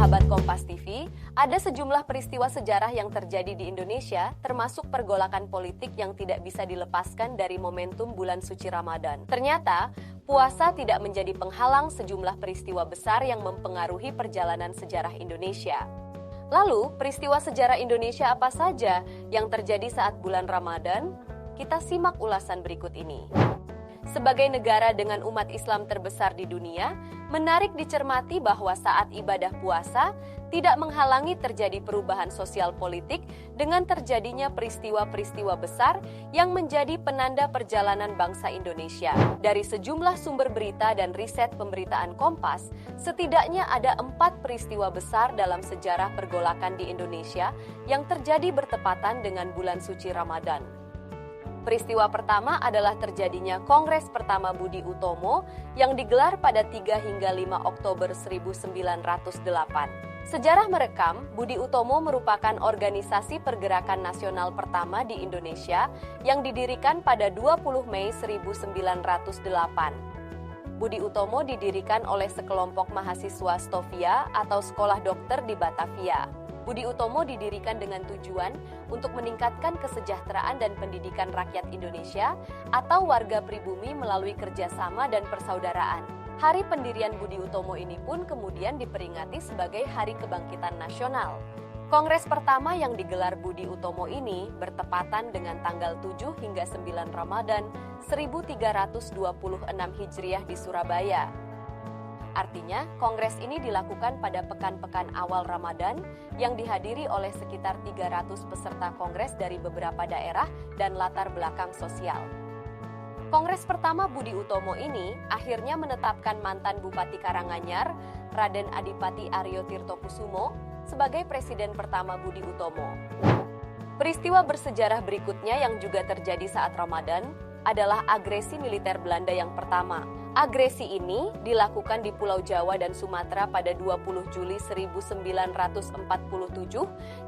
sahabat Kompas TV, ada sejumlah peristiwa sejarah yang terjadi di Indonesia, termasuk pergolakan politik yang tidak bisa dilepaskan dari momentum bulan suci Ramadan. Ternyata, puasa tidak menjadi penghalang sejumlah peristiwa besar yang mempengaruhi perjalanan sejarah Indonesia. Lalu, peristiwa sejarah Indonesia apa saja yang terjadi saat bulan Ramadan? Kita simak ulasan berikut ini. Sebagai negara dengan umat Islam terbesar di dunia, menarik dicermati bahwa saat ibadah puasa tidak menghalangi terjadi perubahan sosial politik dengan terjadinya peristiwa-peristiwa besar yang menjadi penanda perjalanan bangsa Indonesia. Dari sejumlah sumber berita dan riset pemberitaan Kompas, setidaknya ada 4 peristiwa besar dalam sejarah pergolakan di Indonesia yang terjadi bertepatan dengan bulan suci Ramadan. Peristiwa pertama adalah terjadinya Kongres pertama Budi Utomo yang digelar pada 3 hingga 5 Oktober 1908. Sejarah merekam, Budi Utomo merupakan organisasi pergerakan nasional pertama di Indonesia yang didirikan pada 20 Mei 1908. Budi Utomo didirikan oleh sekelompok mahasiswa Stovia atau sekolah dokter di Batavia. Budi Utomo didirikan dengan tujuan untuk meningkatkan kesejahteraan dan pendidikan rakyat Indonesia atau warga pribumi melalui kerjasama dan persaudaraan. Hari pendirian Budi Utomo ini pun kemudian diperingati sebagai Hari Kebangkitan Nasional. Kongres pertama yang digelar Budi Utomo ini bertepatan dengan tanggal 7 hingga 9 Ramadan 1326 Hijriah di Surabaya. Artinya, kongres ini dilakukan pada pekan-pekan awal Ramadan yang dihadiri oleh sekitar 300 peserta kongres dari beberapa daerah dan latar belakang sosial. Kongres pertama Budi Utomo ini akhirnya menetapkan mantan Bupati Karanganyar, Raden Adipati Aryo Tirtokusumo, sebagai presiden pertama Budi Utomo. Peristiwa bersejarah berikutnya yang juga terjadi saat Ramadan adalah agresi militer Belanda yang pertama. Agresi ini dilakukan di Pulau Jawa dan Sumatera pada 20 Juli 1947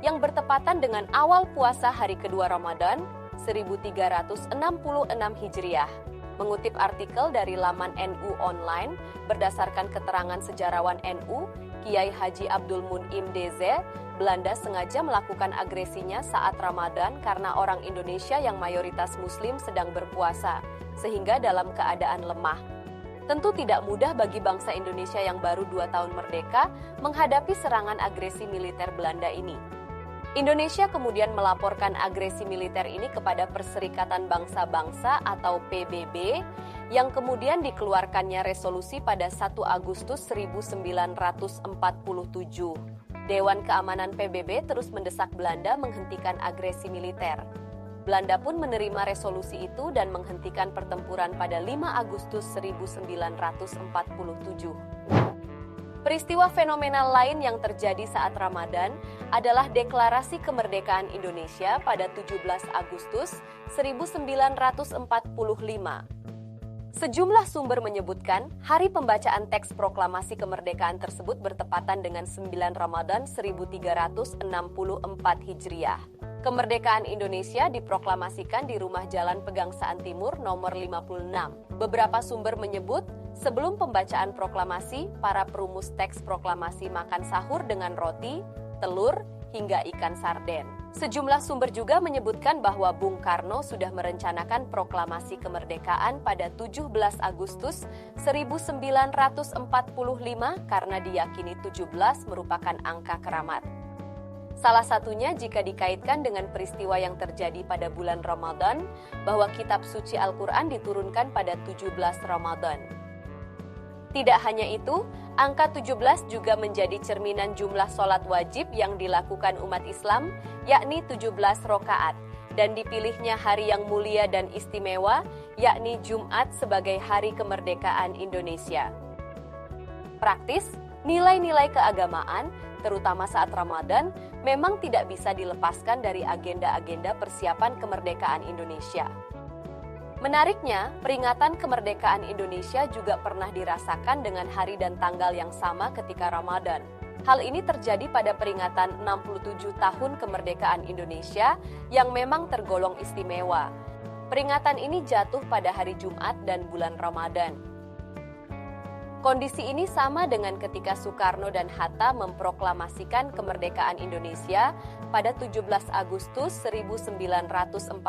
yang bertepatan dengan awal puasa hari kedua Ramadan 1366 Hijriah. Mengutip artikel dari laman NU Online, berdasarkan keterangan sejarawan NU, Kiai Haji Abdul Mun'im DZ, Belanda sengaja melakukan agresinya saat Ramadan karena orang Indonesia yang mayoritas Muslim sedang berpuasa, sehingga dalam keadaan lemah. Tentu tidak mudah bagi bangsa Indonesia yang baru 2 tahun merdeka menghadapi serangan agresi militer Belanda ini. Indonesia kemudian melaporkan agresi militer ini kepada Perserikatan Bangsa-Bangsa atau PBB yang kemudian dikeluarkannya resolusi pada 1 Agustus 1947. Dewan Keamanan PBB terus mendesak Belanda menghentikan agresi militer. Belanda pun menerima resolusi itu dan menghentikan pertempuran pada 5 Agustus 1947. Peristiwa fenomenal lain yang terjadi saat Ramadan adalah Deklarasi Kemerdekaan Indonesia pada 17 Agustus 1945. Sejumlah sumber menyebutkan hari pembacaan teks proklamasi kemerdekaan tersebut bertepatan dengan 9 Ramadan 1364 Hijriah. Kemerdekaan Indonesia diproklamasikan di Rumah Jalan Pegangsaan Timur nomor 56. Beberapa sumber menyebut, sebelum pembacaan proklamasi, para perumus teks proklamasi makan sahur dengan roti, telur, hingga ikan sarden. Sejumlah sumber juga menyebutkan bahwa Bung Karno sudah merencanakan proklamasi kemerdekaan pada 17 Agustus 1945 karena diyakini 17 merupakan angka keramat. Salah satunya jika dikaitkan dengan peristiwa yang terjadi pada bulan Ramadan, bahwa kitab suci Al-Quran diturunkan pada 17 Ramadan. Tidak hanya itu, angka 17 juga menjadi cerminan jumlah sholat wajib yang dilakukan umat Islam, yakni 17 rakaat, dan dipilihnya hari yang mulia dan istimewa, yakni Jumat sebagai hari kemerdekaan Indonesia. Praktis, nilai-nilai keagamaan, terutama saat Ramadan, memang tidak bisa dilepaskan dari agenda-agenda persiapan kemerdekaan Indonesia. Menariknya, peringatan kemerdekaan Indonesia juga pernah dirasakan dengan hari dan tanggal yang sama ketika Ramadan. Hal ini terjadi pada peringatan 67 tahun kemerdekaan Indonesia yang memang tergolong istimewa. Peringatan ini jatuh pada hari Jumat dan bulan Ramadan. Kondisi ini sama dengan ketika Soekarno dan Hatta memproklamasikan kemerdekaan Indonesia pada 17 Agustus 1945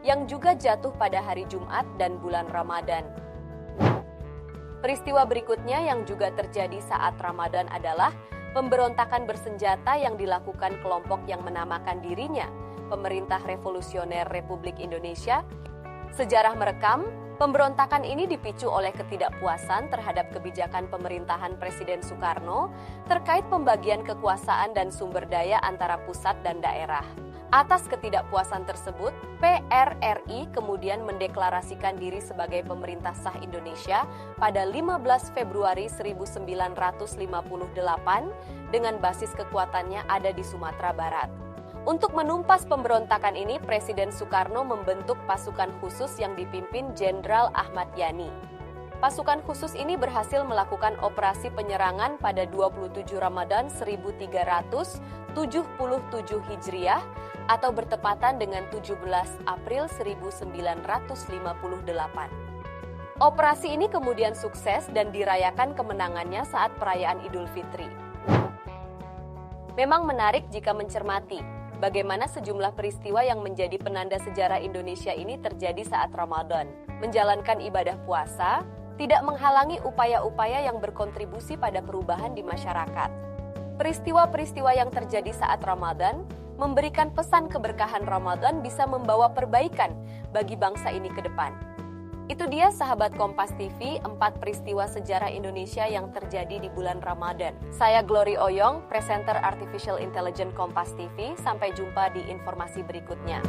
yang juga jatuh pada hari Jumat dan bulan Ramadan. Peristiwa berikutnya yang juga terjadi saat Ramadan adalah pemberontakan bersenjata yang dilakukan kelompok yang menamakan dirinya Pemerintah Revolusioner Republik Indonesia. Sejarah merekam, pemberontakan ini dipicu oleh ketidakpuasan terhadap kebijakan pemerintahan Presiden Soekarno terkait pembagian kekuasaan dan sumber daya antara pusat dan daerah. Atas ketidakpuasan tersebut, PRRI kemudian mendeklarasikan diri sebagai pemerintah sah Indonesia pada 15 Februari 1958 dengan basis kekuatannya ada di Sumatera Barat. Untuk menumpas pemberontakan ini, Presiden Soekarno membentuk pasukan khusus yang dipimpin Jenderal Ahmad Yani. Pasukan khusus ini berhasil melakukan operasi penyerangan pada 27 Ramadan 1377 Hijriah atau bertepatan dengan 17 April 1958. Operasi ini kemudian sukses dan dirayakan kemenangannya saat perayaan Idul Fitri. Memang menarik jika mencermati bagaimana sejumlah peristiwa yang menjadi penanda sejarah Indonesia ini terjadi saat Ramadan. Menjalankan ibadah puasa tidak menghalangi upaya-upaya yang berkontribusi pada perubahan di masyarakat. Peristiwa-peristiwa yang terjadi saat Ramadan memberikan pesan keberkahan Ramadan bisa membawa perbaikan bagi bangsa ini ke depan. Itu dia sahabat Kompas TV, 4 peristiwa sejarah Indonesia yang terjadi di bulan Ramadan. Saya Glory Oyong, presenter Artificial Intelligence Kompas TV. Sampai jumpa di informasi berikutnya.